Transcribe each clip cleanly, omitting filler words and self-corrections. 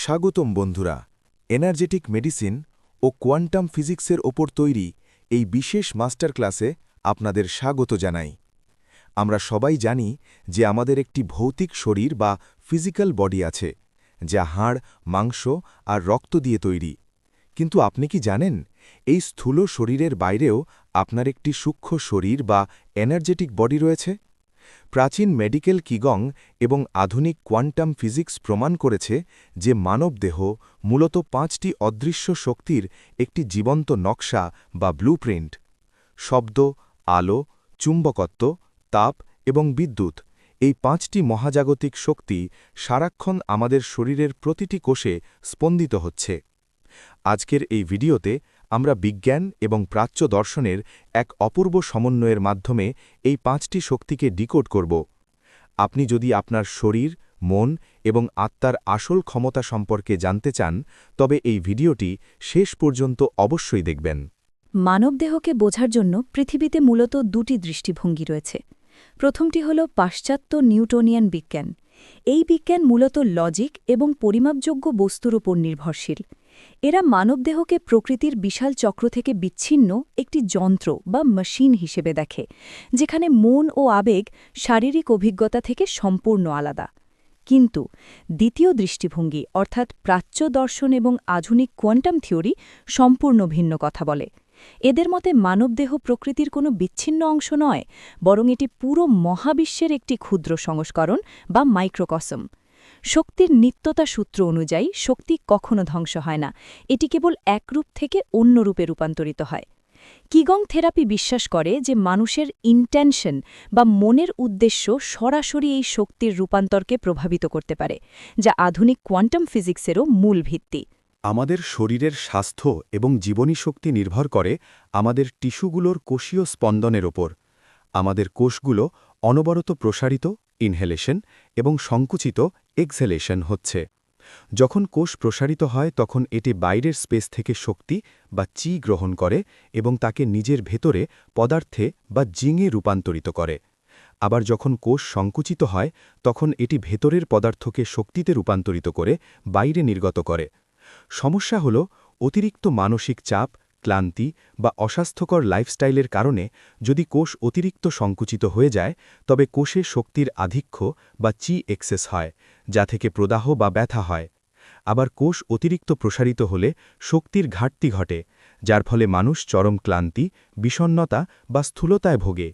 স্বাগতম বন্ধুরা। Energetic medicine ও quantum ফিজিক্সের ওপর তৈরি এই বিশেষ মাস্টার ক্লাসে আপনাদের স্বাগত জানাই। আমরা সবাই জানি যে আমাদের একটি ভৌতিক শরীর বা ফিজিক্যাল বডি আছে, যা হাড়, মাংস আর রক্ত দিয়ে তৈরি। কিন্তু আপনি কি জানেন, এই স্থূল শরীরের বাইরেও আপনার একটি সূক্ষ্ম শরীর বা এনার্জেটিক বডি রয়েছে? প্রাচীন মেডিকেল কিগং এবং আধুনিক কোয়ান্টাম ফিজিক্স প্রমাণ করেছে যে মানবদেহ মূলত ৫টি অদৃশ্য শক্তির একটি জীবন্ত নকশা বা ব্লুপ্রিন্ট। শব্দ, আলো, চুম্বকত্ব, তাপ এবং বিদ্যুৎ, এই ৫টি মহাজাগতিক শক্তি সারাক্ষণ আমাদের শরীরের প্রতিটি কোষে স্পন্দিত হচ্ছে। আজকের এই ভিডিওতে আমরা বিজ্ঞান এবং প্রাচ্য দর্শনের এক অপূর্ব সমন্বয়ের মাধ্যমে এই ৫টি শক্তিকে ডিকোড করব। আপনি যদি আপনার শরীর, মন এবং আত্মার আসল ক্ষমতা সম্পর্কে জানতে চান, তবে এই ভিডিওটি শেষ পর্যন্ত অবশ্যই দেখবেন। মানবদেহকে বোঝার জন্য পৃথিবীতে মূলত দুটি দৃষ্টিভঙ্গি রয়েছে। প্রথমটি হল পাশ্চাত্য নিউটনিয়ান বিজ্ঞান। এই বিজ্ঞান মূলত লজিক এবং পরিমাপযোগ্য বস্তুর উপর নির্ভরশীল। এরা মানবদেহকে প্রকৃতির বিশাল চক্র থেকে বিচ্ছিন্ন একটি যন্ত্র বা মেশিন হিসেবে দেখে, যেখানে মন ও আবেগ শারীরিক অভিজ্ঞতা থেকে সম্পূর্ণ আলাদা। কিন্তু দ্বিতীয় দৃষ্টিভঙ্গি অর্থাৎ প্রাচ্য দর্শন এবং আধুনিক কোয়ান্টাম থিওরি সম্পূর্ণ ভিন্ন কথা বলে। এদের মতে মানবদেহ প্রকৃতির কোনো বিচ্ছিন্ন অংশ নয়, বরং এটি পুরো মহাবিশ্বের একটি ক্ষুদ্র সংস্করণ বা মাইক্রোকসম। শক্তির নিত্যতা সূত্র অনুযায়ী শক্তি কখনো ধ্বংস হয় না, এটি কেবল এক রূপ থেকে অন্য রূপে রূপান্তরিত হয়। কিগং থেরাপি বিশ্বাস করে যে মানুষের ইন্টেনশন বা মনের উদ্দেশ্য সরাসরি এই শক্তির রূপান্তরকে প্রভাবিত করতে পারে, যা আধুনিক কোয়ান্টাম ফিজিক্সেরও মূল ভিত্তি। আমাদের শরীরের স্বাস্থ্য এবং জীবনী শক্তি নির্ভর করে আমাদের টিস্যুগুলোর কোষীয় স্পন্দনের ওপর। আমাদের কোষগুলো অনবরত প্রসারিত, ইনহেলেশন, এবং সংকুচিত, এক্সহেলেশন হচ্ছে। যখন কোষ প্রসারিত হয় তখন এটি বাইরের স্পেস থেকে শক্তি বা চি গ্রহণ করে এবং তাকে নিজের ভেতরে পদার্থে বা জিঙে রূপান্তরিত করে। আবার যখন কোষ সংকুচিত হয় তখন এটি ভেতরের পদার্থকে শক্তিতে রূপান্তরিত করে বাইরে নির্গত করে। সমস্যা হল, অতিরিক্ত মানসিক চাপ, ক্লান্তি বা অস্বাস্থ্যকর লাইফস্টাইলের কারণে যদি কোষ অতিরিক্ত সংকুচিত হয়ে যায়, তবে কোষে শক্তির আধিক্য বা চি এক্সেস হয়, যা থেকে প্রদাহ বা ব্যথা হয়। আবার কোষ অতিরিক্ত প্রসারিত হলে শক্তির ঘাটতি ঘটে, যার ফলে মানুষ চরম ক্লান্তি, বিষণ্ণতা বা স্থূলতায় ভোগে।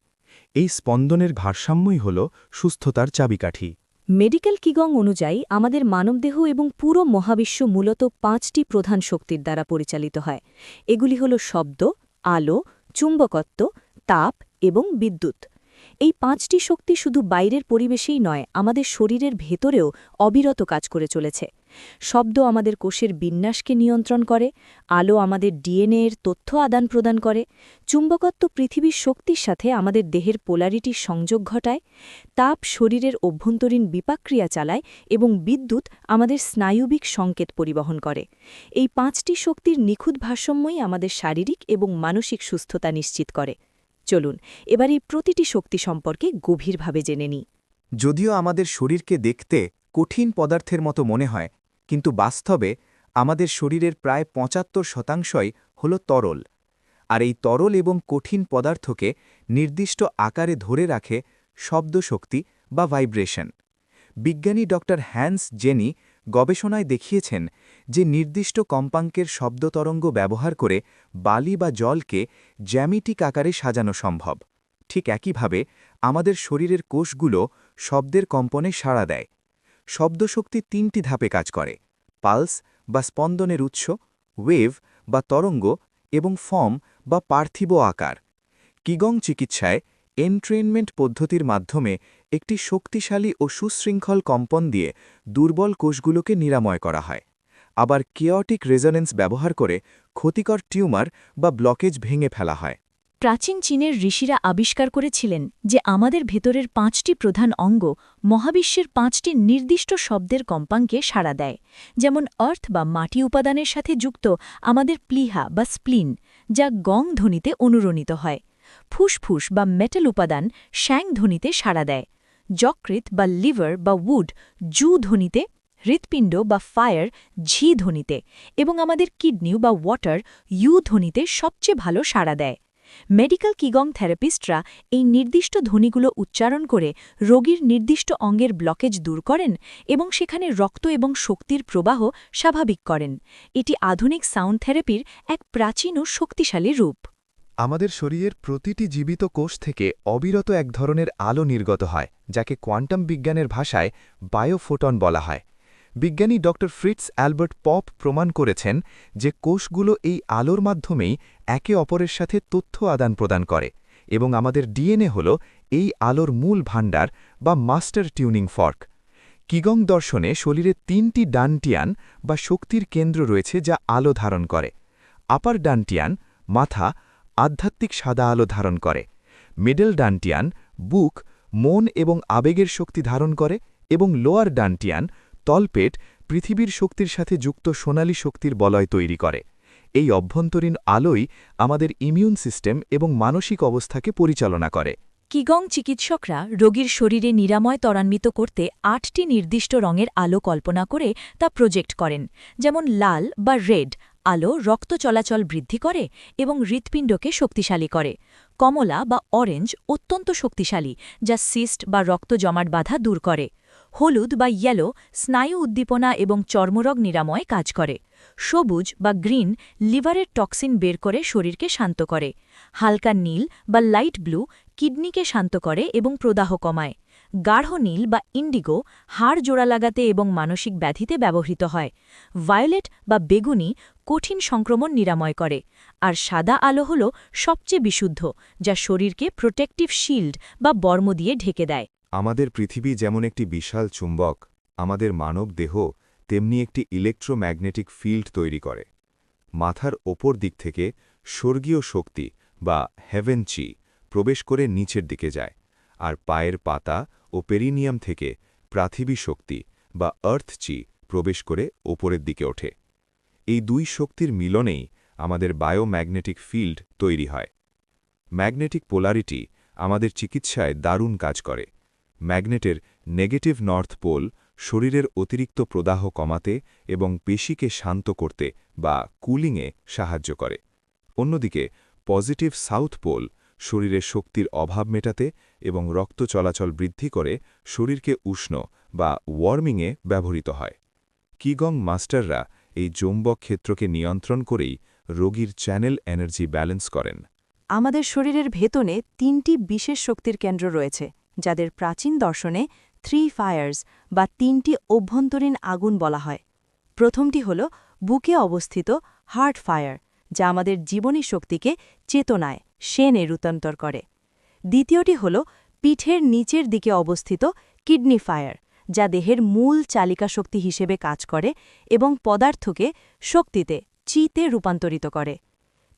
এই স্পন্দনের ভারসাম্যই হল সুস্থতার চাবিকাঠি। মেডিকেল কিগং অনুযায়ী আমাদের মানবদেহ এবং পুরো মহাবিশ্ব মূলত ৫টি প্রধান শক্তির দ্বারা পরিচালিত হয়। এগুলি হল শব্দ, আলো, চুম্বকত্ব, তাপ এবং বিদ্যুৎ। এই ৫টি শক্তি শুধু বাইরের পরিবেশেই নয়, আমাদের শরীরের ভেতরেও অবিরত কাজ করে চলেছে। শব্দ আমাদের কোষের বিন্যাসকে নিয়ন্ত্রণ করে, আলো আমাদের ডিএনএ এর তথ্য আদান প্রদান করে, চুম্বকত্ব পৃথিবীর শক্তির সাথে আমাদের দেহের পোলারিটির সংযোগ ঘটায়, তাপ শরীরের অভ্যন্তরীণ বিপাক্রিয়া চালায় এবং বিদ্যুৎ আমাদের স্নায়ুবিক সংকেত পরিবহন করে। এই ৫টি শক্তির নিখুঁত ভারসাম্যই আমাদের শারীরিক এবং মানসিক সুস্থতা নিশ্চিত করে। চলুন এবার এই প্রতিটি শক্তি সম্পর্কে গভীরভাবে জেনে নিই। যদিও আমাদের শরীরকে দেখতে কঠিন পদার্থের মতো মনে হয়, কিন্তু বাস্তবে আমাদের শরীরের প্রায় ৭৫% হল তরল। আর এই তরল এবং কঠিন পদার্থকে নির্দিষ্ট আকারে ধরে রাখে শব্দশক্তি বা ভাইব্রেশন। বিজ্ঞানী ড. হ্যান্স জেনি গবেষণায় দেখিয়েছেন যে নির্দিষ্ট কম্পাঙ্কের শব্দতরঙ্গ ব্যবহার করে বালি বা জলকে জ্যামিতিক আকারে সাজানো সম্ভব। ঠিক একইভাবে আমাদের শরীরের কোষগুলো শব্দের কম্পনে সাড়া দেয়। শব্দশক্তি ৩টি ধাপে কাজ করে: পালস বা স্পন্দনের উৎস, ওয়েভ বা তরঙ্গ, এবং ফর্ম বা পার্থিব আকার। কিগং চিকিৎসায় এনট্রেনমেন্ট পদ্ধতির মাধ্যমে একটি শক্তিশালী ও সুশৃঙ্খল কম্পন দিয়ে দুর্বল কোষগুলোকে নিরাময় করা হয়। আবার কেওটিক রেজোনেন্স ব্যবহার করে ক্ষতিকর টিউমার বা ব্লকেজ ভেঙে ফেলা হয়। প্রাচীন চীনের ঋষিরা আবিষ্কার করেছিলেন যে আমাদের ভেতরের ৫টি প্রধান অঙ্গ মহাবিশ্বের ৫টি নির্দিষ্ট শব্দের কম্পাঙ্কে সাড়া দেয়। যেমন আর্থ বা মাটি উপাদানের সাথে যুক্ত আমাদের প্লিহা বা স্প্লিন, যা গং ধ্বনিতে অনুরণিত হয়। ফুসফুস বা মেটাল উপাদান শ্যাং ধ্বনিতে সাড়া দেয়। যকৃৎ বা লিভার বা উড জু ধ্বনিতে হৃৎপিণ্ড বা ফায়ার ঝি ধ্বনিতে এবং আমাদের কিডনি বা ওয়াটার ইউ ধ্বনিতে সবচেয়ে ভালো সাড়া দেয়। মেডিকেল কিগং থেরাপিস্টরা এই নির্দিষ্ট ধ্বনিগুলো উচ্চারণ করে রোগীর নির্দিষ্ট অঙ্গের ব্লকেজ দূর করেন এবং সেখানে রক্ত এবং শক্তির প্রবাহ স্বাভাবিক করেন। এটি আধুনিক সাউন্ড থেরাপির এক প্রাচীন ও শক্তিশালী রূপ। আমাদের শরীরের প্রতিটি জীবিত কোষ থেকে অবিরত এক ধরনের আলো নির্গত হয়, যাকে কোয়ান্টাম বিজ্ঞানের ভাষায় বায়োফোটন বলা হয়। বিজ্ঞানী ড ফ্রিটস অ্যালবার্ট পপ প্রমাণ করেছেন যে কোষগুলো এই আলোর মাধ্যমেই একে অপরের সাথে তথ্য আদান প্রদান করে এবং আমাদের ডিএনএ হল এই আলোর মূল ভাণ্ডার বা মাস্টার টিউনিং ফর্ক। কিগং দর্শনে শরীরে ৩টি ডানটিয়ান বা শক্তির কেন্দ্র রয়েছে যা আলো ধারণ করে। আপার ডানটিয়ান মাথা আধ্যাত্মিক সাদা আলো ধারণ করে, মিডল ডানটিয়ান বুক মন এবং আবেগের শক্তি ধারণ করে এবং লোয়ার ডানটিয়ান তলপেট পৃথিবীর শক্তির সাথে যুক্ত সোনালী শক্তির বলয় তৈরি করে। এই অভ্যন্তরীণ আলোই আমাদের ইমিউন সিস্টেম এবং মানসিক অবস্থাকে পরিচালনা করে। কিগং চিকিৎসকরা রোগীর শরীরে নিরাময় ত্বরান্বিত করতে ৮টি নির্দিষ্ট রঙের আলো কল্পনা করে তা প্রজেক্ট করেন, যেমন লাল বা রেড আলো রক্ত চলাচল বৃদ্ধি করে এবং হৃৎপিণ্ডকে শক্তিশালী করে। কমলা বা অরেঞ্জ অত্যন্ত শক্তিশালী, যা সিস্ট বা রক্ত জমাট বাধা দূর করে। হলুদ বা ইয়েলো স্নায়ু উদ্দীপনা এবং চর্মরোগ নিরাময়ে কাজ করে। সবুজ বা গ্রিন লিভারের টক্সিন বের করে শরীরকে শান্ত করে। হালকা নীল বা লাইট ব্লু কিডনিকে শান্ত করে এবং প্রদাহ কমায়। গাঢ় নীল বা ইন্ডিগো হাড় জোড়া লাগাতে এবং মানসিক ব্যাধিতে ব্যবহৃত হয়। ভায়োলেট বা বেগুনি কঠিন সংক্রমণ নিরাময় করে। আর সাদা আলো হল সবচেয়ে বিশুদ্ধ, যা শরীরকে প্রোটেক্টিভ শিল্ড বা বর্ম দিয়ে ঢেকে দেয়। আমাদের পৃথিবী যেমন একটি বিশাল চুম্বক, আমাদের মানব দেহ তেমনি একটি ইলেকট্রোম্যাগনেটিক ফিল্ড তৈরি করে। মাথার ওপর দিক থেকে স্বর্গীয় শক্তি বা হেভেন চি প্রবেশ করে নিচের দিকে যায়, আর পায়ের পাতা ও পেরিনিয়াম থেকে পৃথিবী শক্তি বা আর্থ চি প্রবেশ করে ওপরের দিকে ওঠে। এই দুই শক্তির মিলনেই আমাদের বায়োম্যাগনেটিক ফিল্ড তৈরি হয়। ম্যাগনেটিক পোলারিটি আমাদের চিকিৎসায় দারুণ কাজ করে। ম্যাগনেটের নেগেটিভ নর্থ পোল শরীরের অতিরিক্ত প্রদাহ কমাতে এবং পেশিকে শান্ত করতে বা কুলিংয়ে সাহায্য করে। অন্যদিকে পজিটিভ সাউথ পোল শরীরের শক্তির অভাব মেটাতে এবং রক্ত চলাচল বৃদ্ধি করে শরীরকে উষ্ণ বা ওয়ার্মিংয়ে ব্যবহৃত হয়। কিগং মাস্টাররা এই চৌম্বক ক্ষেত্রকে নিয়ন্ত্রণ করেই রোগীর চ্যানেল এনার্জি ব্যালেন্স করেন। আমাদের শরীরের ভেতনে ৩টি বিশেষ শক্তির কেন্দ্র রয়েছে, যাদের প্রাচীন দর্শনে 3 ফায়ার্স বা ৩টি অভ্যন্তরীণ আগুন বলা হয়। প্রথমটি হল বুকে অবস্থিত হার্ট ফায়ার, যা আমাদের জীবনী শক্তিকে চেতনায় শেনে রূপান্তর করে। দ্বিতীয়টি হল পিঠের নিচের দিকে অবস্থিত কিডনি ফায়ার, যা দেহের মূল চালিকা শক্তি হিসেবে কাজ করে এবং পদার্থকে শক্তিতে চিতে রূপান্তরিত করে।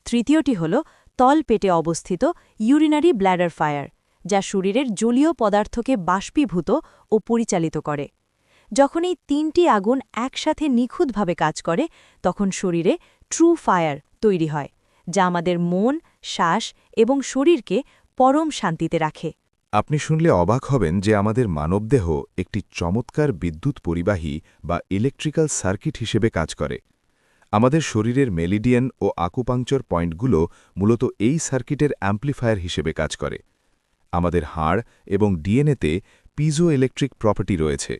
তৃতীয়টি হল তলপেটে অবস্থিত ইউরিনারি ব্ল্যাডার ফায়ার, যা শরীরের জলীয় পদার্থকে বাষ্পীভূত ও পরিচালিত করে। যখন এই ৩টি আগুন একসাথে নিখুঁতভাবে কাজ করে, তখন শরীরে ট্রু ফায়ার তৈরি হয়, যা আমাদের মন, শ্বাস এবং শরীরকে পরম শান্তিতে রাখে। আপনি শুনলে অবাক হবেন যে আমাদের মানবদেহ একটি চমৎকার বিদ্যুৎ পরিবাহী বা ইলেকট্রিক্যাল সার্কিট হিসেবে কাজ করে। আমাদের শরীরের মেলিডিয়ান ও আকুপাংচার পয়েন্টগুলো মূলত এই সার্কিটের অ্যাম্প্লিফায়ার হিসেবে কাজ করে। আমাদের হাড় এবং ডিএনএতে পিজো ইলেকট্রিক প্রপার্টি রয়েছে।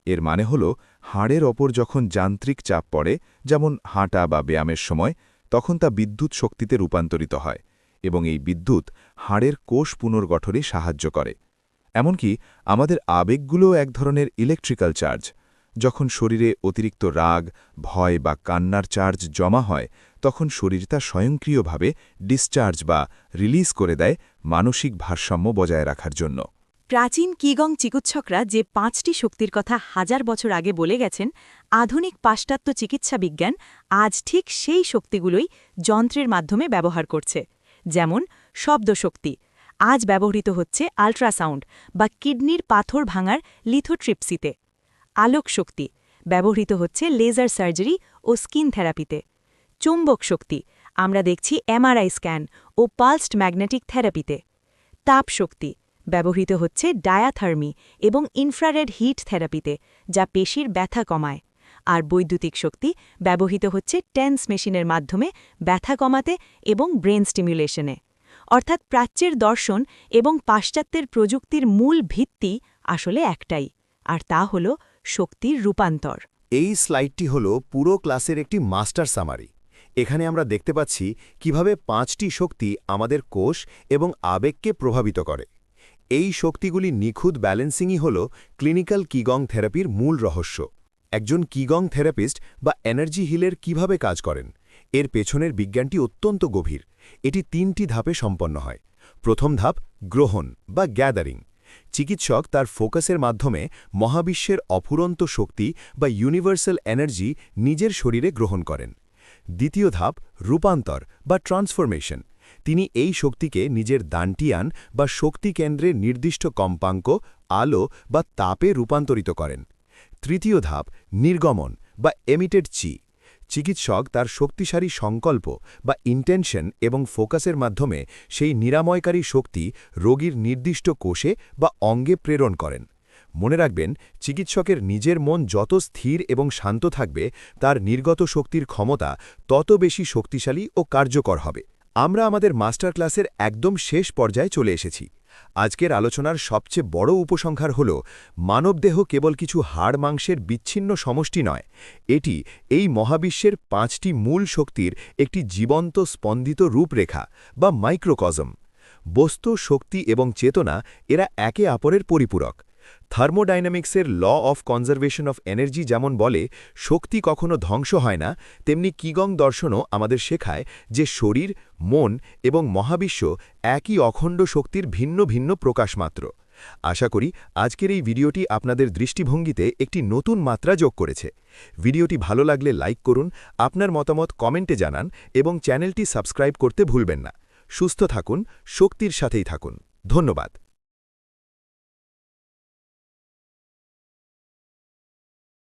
এর মানে হল হাড়ের ওপর যখন যান্ত্রিক চাপ পড়ে, যেমন হাঁটা বা ব্যায়ামের সময়, তখন তা বিদ্যুৎ শক্তিতে রূপান্তরিত হয় এবং এই বিদ্যুৎ হাড়ের কোষ পুনর্গঠনে সাহায্য করে। এমনকি আমাদের আবেগগুলোও এক ধরনের ইলেকট্রিক্যাল চার্জ। যখন শরীরে অতিরিক্ত রাগ, ভয় বা কান্নার চার্জ জমা হয়, তখন শরীর তা স্বয়ংক্রিয়ভাবে ডিসচার্জ বা রিলিজ করে দেয় মানসিক ভারসাম্য বজায় রাখার জন্য। প্রাচীন কিগং চিকিৎসকরা যে 5টি শক্তির কথা হাজার বছর আগে বলে গেছেন, আধুনিক পাশ্চাত্য চিকিৎসা বিজ্ঞান আজ ঠিক সেই শক্তিগুলোই যন্ত্রের মাধ্যমে ব্যবহার করছে। যেমন শব্দশক্তি আজ ব্যবহৃত হচ্ছে আল্ট্রাসাউন্ড বা কিডনির পাথর ভাঙার লিথোট্রিপসিতে। আলোক শক্তি ব্যবহৃত হচ্ছে লেজার সার্জারি ও স্কিন থেরাপিতে। চুম্বক শক্তি আমরা দেখছি এমআরআই স্ক্যান ও পালসড ম্যাগনেটিক থেরাপিতে। তাপ শক্তি ব্যবহৃত হচ্ছে ডায়াথার্মি এবং ইনফ্রারেড হিট থেরাপিতে, যা পেশির ব্যথা কমায়। আর বৈদ্যুতিক শক্তি ব্যবহৃত হচ্ছে টেন্স মেশিনের মাধ্যমে ব্যথা কমাতে এবং ব্রেন স্টিমুলেশনে। অর্থাৎ প্রাচ্যের দর্শন এবং পাশ্চাত্যের প্রযুক্তির মূল ভিত্তি আসলে একটাই, আর তা হল শক্তির রূপান্তর। এই স্লাইডটি হল পুরো ক্লাসের একটি মাস্টার সামারি। এখানে আমরা দেখতে পাচ্ছি কিভাবে 5টি শক্তি আমাদের কোষ এবং আবেগকে প্রভাবিত করে। এই শক্তিগুলি নিখুঁত ব্যালেন্সিংই হল ক্লিনিক্যাল কিগং থেরাপির মূল রহস্য। একজন কিগং থেরাপিস্ট বা এনার্জি হিলের কিভাবে কাজ করেন, এর পেছনের বিজ্ঞানটি অত্যন্ত গভীর। এটি 3টি ধাপে সম্পন্ন হয়। প্রথম ধাপ গ্রহণ বা গ্যাদারিং। চিকিৎসক তার ফোকাসের মাধ্যমে মহাবিশ্বের অফুরন্ত শক্তি বা ইউনিভার্সাল এনার্জি নিজের শরীরে গ্রহণ করেন। দ্বিতীয় ধাপ রূপান্তর বা ট্রান্সফরমেশন। তিনি এই শক্তিকে নিজের দান্টিয়ান বা শক্তি কেন্দ্রের নির্দিষ্ট কম্পাঙ্ক, আলো বা তাপে রূপান্তরিত করেন। তৃতীয় ধাপ নির্গমন বা এমিটেড চি। চিকিৎসক তার শক্তিশালী সংকল্প বা ইন্টেনশন এবং ফোকাসের মাধ্যমে সেই নিরাময়কারী শক্তি রোগীর নির্দিষ্ট কোষে বা অঙ্গে প্রেরণ করেন। মনে রাখবেন, চিকিৎসকের নিজের মন যত স্থির এবং শান্ত থাকবে, তার নির্গত শক্তির ক্ষমতা তত বেশি শক্তিশালী ও কার্যকর হবে। আমরা আমাদের মাস্টার ক্লাসের একদম শেষ পর্যায়ে চলে এসেছি। আজকের আলোচনার সবচেয়ে বড় উপসংহার হল, মানবদেহ কেবল কিছু হাড় মাংসের বিচ্ছিন্ন সমষ্টি নয়, এটি এই মহাবিশ্বের 5টি মূল শক্তির একটি জীবন্ত স্পন্দিত রূপরেখা বা মাইক্রোকজম। বস্তু, শক্তি এবং চেতনা এরা একে অপরের পরিপূরক। থার্মোডাইনামিক্সের law of conservation of energy যেমন বলে, শক্তি কখনো ধ্বংস হয় না, তেমনি কিগং দর্শনও আমাদের শেখায় যে শরীর, মন এবং মহাবিশ্ব একই অখণ্ড শক্তির ভিন্ন ভিন্ন প্রকাশ মাত্র। আশা করি আজকের এই ভিডিওটি আপনাদের দৃষ্টিভঙ্গিতে একটি নতুন মাত্রা যোগ করেছে। ভিডিওটি ভালো লাগলে লাইক করুন, আপনার মতামত কমেন্টে জানান এবং চ্যানেলটি সাবস্ক্রাইব করতে ভুলবেন না। সুস্থ থাকুন, শক্তির সাথেই থাকুন। ধন্যবাদ।